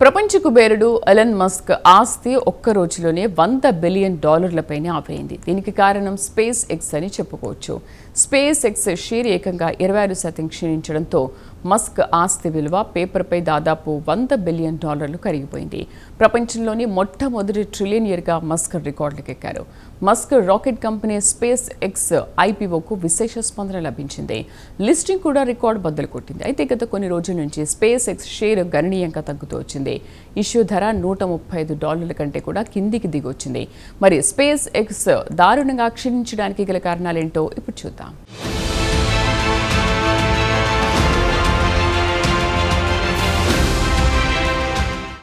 ప్రపంచ కుబేరుడు Elon Musk ఆస్తి ఒక్క రోజులోనే $100 బిలియన్ పైనే ఆపైంది. దీనికి కారణం స్పేస్ ఎక్స్ అని చెప్పుకోవచ్చు. స్పేస్ ఎక్స్ షేర్ ఏకంగా 26% క్షీణించడంతో మస్క్ ఆస్తి విలువ పేపర్పై దాదాపు $100 బిలియన్ కరిగిపోయింది. ప్రపంచంలోని మొట్టమొదటి ట్రిలియనియర్గా మస్క్ రికార్డులకెక్కారు. Musk rocket company space X ఐపీఓకు విశేష స్పందన లభించింది. లిస్టింగ్ కూడా రికార్డు బద్దలు కొట్టింది. అయితే గత కొన్ని రోజుల నుంచి స్పేస్ ఎక్స్ షేర్ గణనీయంగా తగ్గుతూ వచ్చింది. ఇష్యూ ధర $135 కంటే కూడా కిందికి దిగొచ్చింది. మరి స్పేస్ ఎక్స్ దారుణంగా క్షీణించడానికి గల కారణాలేంటో ఇప్పుడు చూద్దాం.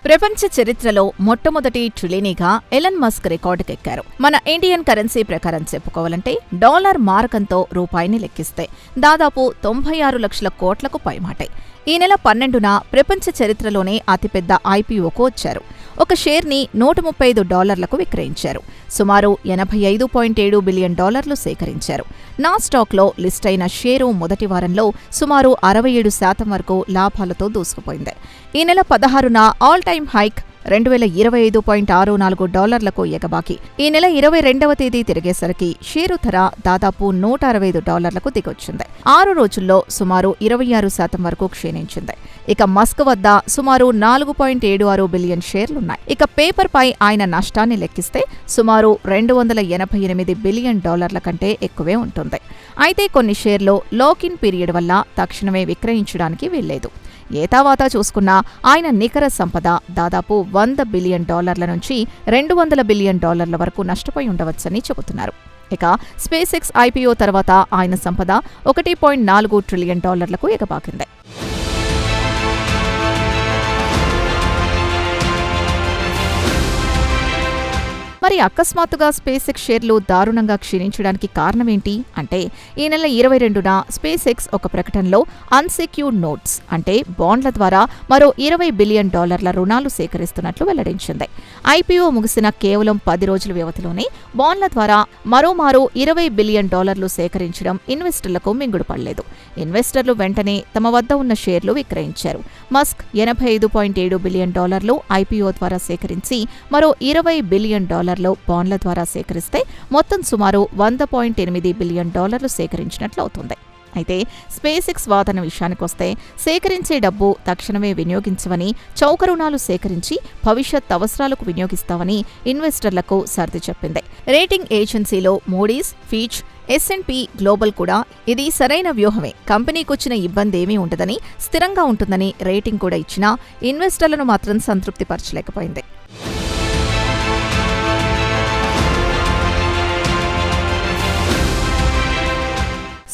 ప్రపంచ చరిత్రలో మొట్టమొదటి ట్రిలియనీగా ఎలన్ మస్క్ రికార్డుకెక్కారు. మన ఇండియన్ కరెన్సీ ప్రకారం చెప్పుకోవాలంటే డాలర్ మారకంతో రూపాయిని లెక్కిస్తే దాదాపు 96 లక్షల కోట్లకు పైమాటే. ఈ నెల 12న ప్రపంచ చరిత్రలోనే అతిపెద్ద ఐపీఓకు వచ్చారు. ఒక షేర్ని $135కు విక్రయించారు. సుమారు $85.7 బిలియన్ సేకరించారు. నాస్డాక్లో లిస్ట్ అయిన షేరు మొదటి వారంలో సుమారు 67% వరకు లాభాలతో దూసుకుపోయింది. ఈ నెల 16న ఆల్ టైమ్ హైక్ $2065.64కు ఎగబాకి ఈ నెల 22వ తేదీ తిరిగేసరికి షేరు ధర దాదాపు $165కు దిగొచ్చింది. 6 రోజుల్లో సుమారు 26% వరకు క్షీణించింది. ఇక మస్క్ వద్ద సుమారు 4.76 బిలియన్ షేర్లున్నాయి. ఇక పేపర్ పై ఆయన నష్టాన్ని లెక్కిస్తే సుమారు $288 బిలియన్ కంటే ఎక్కువే ఉంటుంది. అయితే కొన్ని షేర్లు లాక్-ఇన్ పీరియడ్ వల్ల తక్షణమే విక్రయించడానికి వీల్లేదు. ఏతావాతా చూసుకున్నా ఆయన నికర సంపద దాదాపు $100 బిలియన్ నుంచి $200 బిలియన్ వరకు నష్టపోయి ఉండవచ్చని చెబుతున్నారు. ఇక స్పేస్ ఎక్స్ ఐపీఓ తర్వాత ఆయన సంపద $1.4 ట్రిలియన్ ఎగబాకింది. మరి అకస్మాత్తుగా స్పేస్ ఎక్స్ షేర్లు దారుణంగా క్షీణించడానికి కారణమేంటి అంటే, ఈ నెల 22న స్పేస్ ఎక్స్ ఒక ప్రకటనలో అన్సెక్యూర్డ్ నోట్స్ అంటే బాండ్ల ద్వారా మరో $20 బిలియన్ రుణాలు సేకరిస్తున్నట్లు వెల్లడించింది. ఐపీఓ ముగిసిన కేవలం 10 రోజుల వ్యవధిలోనే బాండ్ల ద్వారా మరోమారు $20 బిలియన్ సేకరించడం ఇన్వెస్టర్లకు మింగుడు పడలేదు. ఇన్వెస్టర్లు వెంటనే తమ వద్ద ఉన్న షేర్లు విక్రయించారు. మస్క్ $85.7 బిలియన్ ఐపీఓ ద్వారా సేకరించి మరో $20 బిలియన్ బాండ్ల ద్వారా సేకరిస్తే మొత్తం సుమారు $100.8 బిలియన్ సేకరించినట్లు అవుతుంది. అయితే స్పేస్ ఎక్స్ వాదన విషయానికొస్తే సేకరించే డబ్బు తక్షణమే వినియోగించవని, చౌక రుణాలు సేకరించి భవిష్యత్ అవసరాలకు వినియోగిస్తామని ఇన్వెస్టర్లకు సర్ది చెప్పింది. రేటింగ్ ఏజెన్సీలో మూడీస్, ఫీచ్, S&P గ్లోబల్ కూడా ఇది సరైన వ్యూహమే, కంపెనీకొచ్చిన ఇబ్బందేమీ ఉండదని, స్థిరంగా ఉంటుందని రేటింగ్ కూడా ఇచ్చినా ఇన్వెస్టర్లను మాత్రం సంతృప్తిపరచలేకపోయింది.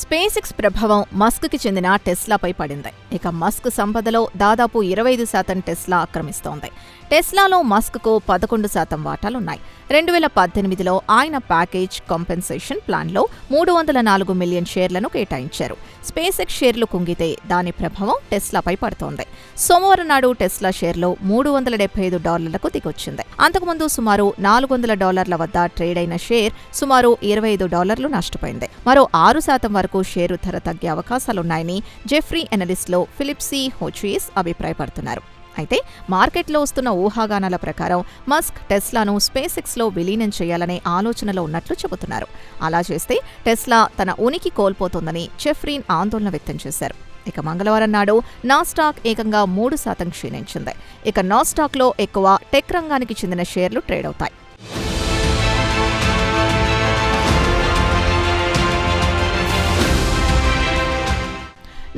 స్పేస్ ఎక్స్ ప్రభావం మస్క్కి చెందిన టెస్లాపై పడింది. ఇక మస్క్ సంపదలో దాదాపు 25% టెస్లా ఆక్రమిస్తోంది. టెస్లాలో మస్క్కు 11% వాటాలున్నాయి. 2018లో ఆయన ప్యాకేజ్ కాంపెన్సేషన్ ప్లాన్లో 304 మిలియన్ షేర్లను కేటాయించారు. స్పేస్ ఎక్స్ షేర్లు కుంగితే దాని ప్రభావం టెస్లాపై పడుతోంది. సోమవారం నాడు టెస్లా షేర్లు $375కు దిగొచ్చింది. అంతకుముందు సుమారు $400 వద్ద ట్రేడ్ అయిన షేర్ సుమారు $25 నష్టపోయింది. మరో 6% వరకు షేరు ధర తగ్గే అవకాశాలున్నాయని జెఫ్రీ ఎనలిస్ట్లో ఫిలిప్ సి హోచియస్ అభిప్రాయపడుతున్నారు. అయితే మార్కెట్లో వస్తున్న ఊహాగానాల ప్రకారం మస్క్ టెస్లాను స్పేస్ ఎక్స్లో విలీనం చేయాలనే ఆలోచనలో ఉన్నట్లు చెబుతున్నారు. అలా చేస్తే టెస్లా తన ఉనికి కోల్పోతోందని జెఫ్రీన్ ఆందోళన వ్యక్తం చేశారు. ఇక మంగళవారం నాడు నాస్డాక్ ఏకంగా 3% క్షీణించింది. ఇక నాస్డాక్లో ఎక్కువ టెక్ రంగానికి చెందిన షేర్లు ట్రేడ్ అవుతాయి.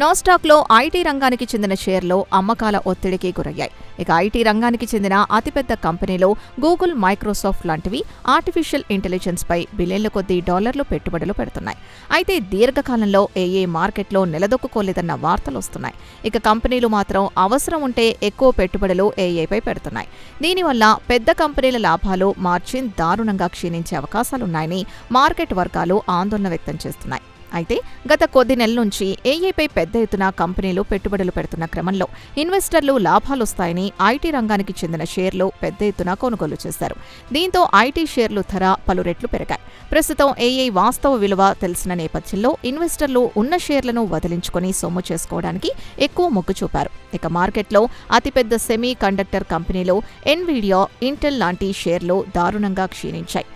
నాస్డాక్లో ఐటీ రంగానికి చెందిన షేర్లు అమ్మకాల ఒత్తిడికి గురయ్యాయి. ఇక ఐటీ రంగానికి చెందిన అతిపెద్ద కంపెనీలు గూగుల్, మైక్రోసాఫ్ట్ లాంటివి ఆర్టిఫిషియల్ ఇంటెలిజెన్స్పై బిలియన్ల కొద్దీ డాలర్లు పెట్టుబడులు పెడుతున్నాయి. అయితే దీర్ఘకాలంలో ఏఏ మార్కెట్లో నిలదొక్కుకోలేదన్న వార్తలు వస్తున్నాయి. ఇక కంపెనీలు మాత్రం అవసరం ఉంటే ఎక్కువ పెట్టుబడులు ఏఏపై పెడుతున్నాయి. దీనివల్ల పెద్ద కంపెనీల లాభాలు, మార్జిన్ దారుణంగా క్షీణించే అవకాశాలున్నాయని మార్కెట్ వర్గాలు ఆందోళన వ్యక్తం చేస్తున్నాయి. అయితే గత కొద్ది నెలల నుంచి ఏఐపై పెద్ద ఎత్తున కంపెనీలు పెట్టుబడులు పెడుతున్న క్రమంలో ఇన్వెస్టర్లు లాభాలొస్తాయని ఐటీ రంగానికి చెందిన షేర్లు పెద్ద ఎత్తున కొనుగోలు చేశారు. దీంతో ఐటీ షేర్లు ధర పలు రెట్లు పెరిగాయి. ప్రస్తుతం ఏఐ వాస్తవ విలువ తెలిసిన నేపథ్యంలో ఇన్వెస్టర్లు ఉన్న షేర్లను వదిలించుకుని సొమ్ము చేసుకోవడానికి ఎక్కువ మొగ్గు చూపారు. ఇక మార్కెట్లో అతిపెద్ద సెమీ కండక్టర్ కంపెనీలు ఎన్విడియా, ఇంటెల్ లాంటి షేర్లు దారుణంగా క్షీణించాయి.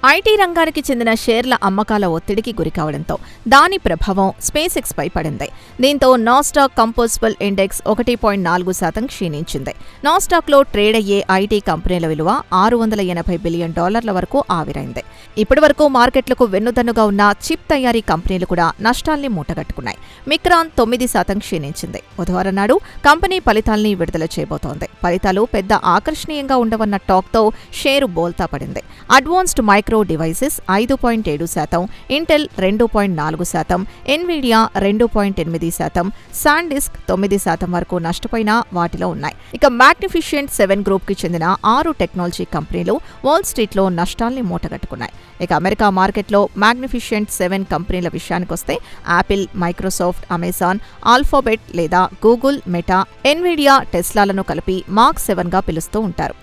ఐటీ రంగానికి చెందిన షేర్ల అమ్మకాల ఒత్తిడికి గురికావడంతో దాని ప్రభావం స్పేస్ ఎక్స్ పై పడింది. దీంతో నాస్డాక్ కంపోజిబుల్ ఇండెక్స్ 1.4% క్షీణించింది. నాస్డాక్లో ట్రేడ్ అయ్యే ఐటీ కంపెనీల విలువ $680 బిలియన్ వరకు ఆవిరైంది. ఇప్పటివరకు మార్కెట్లకు వెన్నుదన్నుగా ఉన్న చిప్ తయారీ కంపెనీలు కూడా నష్టాల్ని మూటగట్టుకున్నాయి. మిక్రాన్ 9% క్షీణించింది. బుధవారం నాడు కంపెనీ ఫలితాల్ని విడుదల చేయబోతోంది. ఫలితాలు పెద్ద ఆకర్షణీయంగా ఉండవన్న టాక్తో షేరు బోల్తా పడింది. Advanced micro devices 5.7%, Intel 2.4%, Nvidia 2.8%, SanDisk 9% వరకు నష్టపోయిన వాటిలో ఉన్నాయి. ఇక మ్యాగ్నిఫిషియంట్ 7 గ్రూప్ కి చెందిన 6 టెక్నాలజీ కంపెనీలు వాల్ స్ట్రీట్లో నష్టాల్ని మూటగట్టుకున్నాయి. ఇక అమెరికా మార్కెట్లో మ్యాగ్నిఫిషియంట్ 7 కంపెనీల విషయానికొస్తే యాపిల్, మైక్రోసాఫ్ట్, అమెజాన్, ఆల్ఫాబెట్ లేదా గూగుల్, మెటా, ఎన్విడియా, టెస్లాలను కలిపి మార్క్ 7గా పిలుస్తూ ఉంటారు.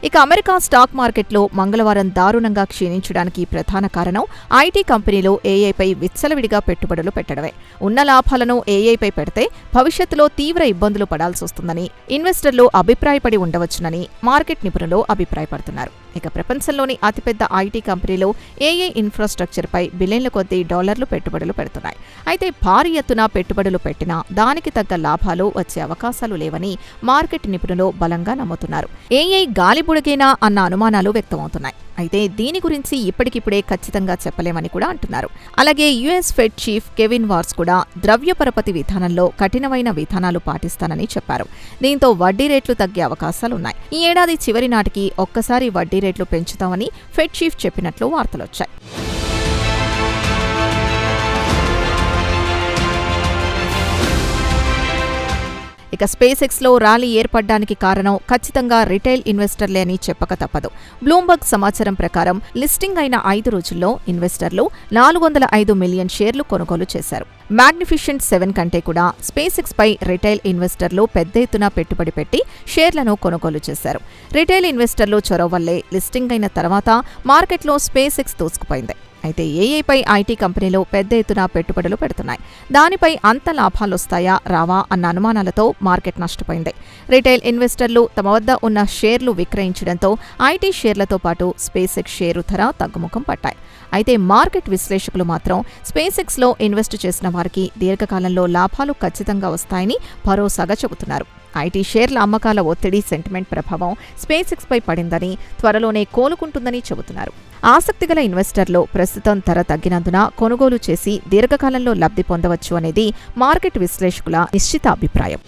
ఇక అమెరికా స్టాక్ మార్కెట్లో మంగళవారం దారుణంగా క్షీణించడానికి ప్రధాన కారణం ఐటీ కంపెనీలు ఏఐపై విచ్చలవిడిగా పెట్టుబడులు పెట్టడమే. ఉన్న లాభాలను ఏఐపై పెడితే భవిష్యత్తులో తీవ్ర ఇబ్బందులు పడాల్సొస్తుందని ఇన్వెస్టర్లు అభిప్రాయపడి ఉండవచ్చునని మార్కెట్ నిపుణులు అభిప్రాయపడుతున్నారు. ఇక ప్రపంచంలోని అతిపెద్ద ఐటీ కంపెనీలు ఏఐ ఇన్ఫ్రాస్ట్రక్చర్పై బిలియన్ల కొద్దీ డాలర్లు పెట్టుబడులు పెడుతున్నాయి. అయితే భారీ ఎత్తున పెట్టుబడులు పెట్టినా దానికి తగ్గ లాభాలు వచ్చే అవకాశాలు లేవని మార్కెట్ నిపుణులు బలంగా నమ్ముతున్నారు. ఏఐ గాలిబుడగేనా అన్న అనుమానాలు వ్యక్తమవుతున్నాయి. అయితే దీని గురించి ఇప్పటికిప్పుడే ఖచ్చితంగా చెప్పలేమని కూడా అంటున్నారు. అలాగే US fed chief Kevin wars కూడా ద్రవ్య పరపతి విధానంలో కఠినమైన విధానాలు పాటిస్తానని చెప్పారు. దీంతో వడ్డీ రేట్లు తగ్గే అవకాశాలున్నాయి. ఈ ఏడాది చివరి నాటికి ఒక్కసారి వడ్డీ రేట్లు పెంచుతామని ఫెడ్ చీఫ్ చెప్పినట్లు వార్తలొచ్చాయి. ఇక స్పేస్ ఎక్స్లో ర్యాలీ ఏర్పడ్డానికి కారణం ఖచ్చితంగా రిటైల్ ఇన్వెస్టర్లే అని చెప్పక తప్పదు. బ్లూంబర్గ్ సమాచారం ప్రకారం లిస్టింగ్ అయిన 5 రోజుల్లో ఇన్వెస్టర్లు 405 మిలియన్ షేర్లు కొనుగోలు చేశారు. మ్యాగ్నిఫిషియంట్ 7 కంటే కూడా స్పేస్ ఎక్స్ పై రిటైల్ ఇన్వెస్టర్లు పెద్ద ఎత్తున పెట్టుబడి పెట్టి షేర్లను కొనుగోలు చేశారు. రిటైల్ ఇన్వెస్టర్లు చొరవ వల్లే లిస్టింగ్ అయిన తర్వాత మార్కెట్లో స్పేస్ ఎక్స్ దూసుకుపోయింది. అయితే ఏఐపై ఐటీ కంపెనీలు పెద్ద ఎత్తున పెట్టుబడులు పెడుతున్నాయి. దానిపై అంత లాభాలొస్తాయా రావా అన్న అనుమానాలతో మార్కెట్ నష్టపోయింది. రిటైల్ ఇన్వెస్టర్లు తమ వద్ద ఉన్న షేర్లు విక్రయించడంతో ఐటీ షేర్లతో పాటు స్పేస్ ఎక్స్ షేరు ధర తగ్గుముఖం పట్టాయి. అయితే మార్కెట్ విశ్లేషకులు మాత్రం స్పేస్ ఎక్స్లో ఇన్వెస్ట్ చేసిన వారికి దీర్ఘకాలంలో లాభాలు ఖచ్చితంగా వస్తాయని భరోసాగా చెబుతున్నారు. ఐటీ షేర్ల అమ్మకాల ఒత్తిడి, సెంటిమెంట్ ప్రభావం స్పేస్ ఎక్స్ పై పడిందని, త్వరలోనే కోలుకుంటుందని చెబుతున్నారు. ఆసక్తిగల ఇన్వెస్టర్లు ప్రస్తుతం ధర తగ్గినందున కొనుగోలు చేసి దీర్ఘకాలంలో లబ్ధి పొందవచ్చు అనేది మార్కెట్ విశ్లేషకుల నిశ్చిత అభిప్రాయం.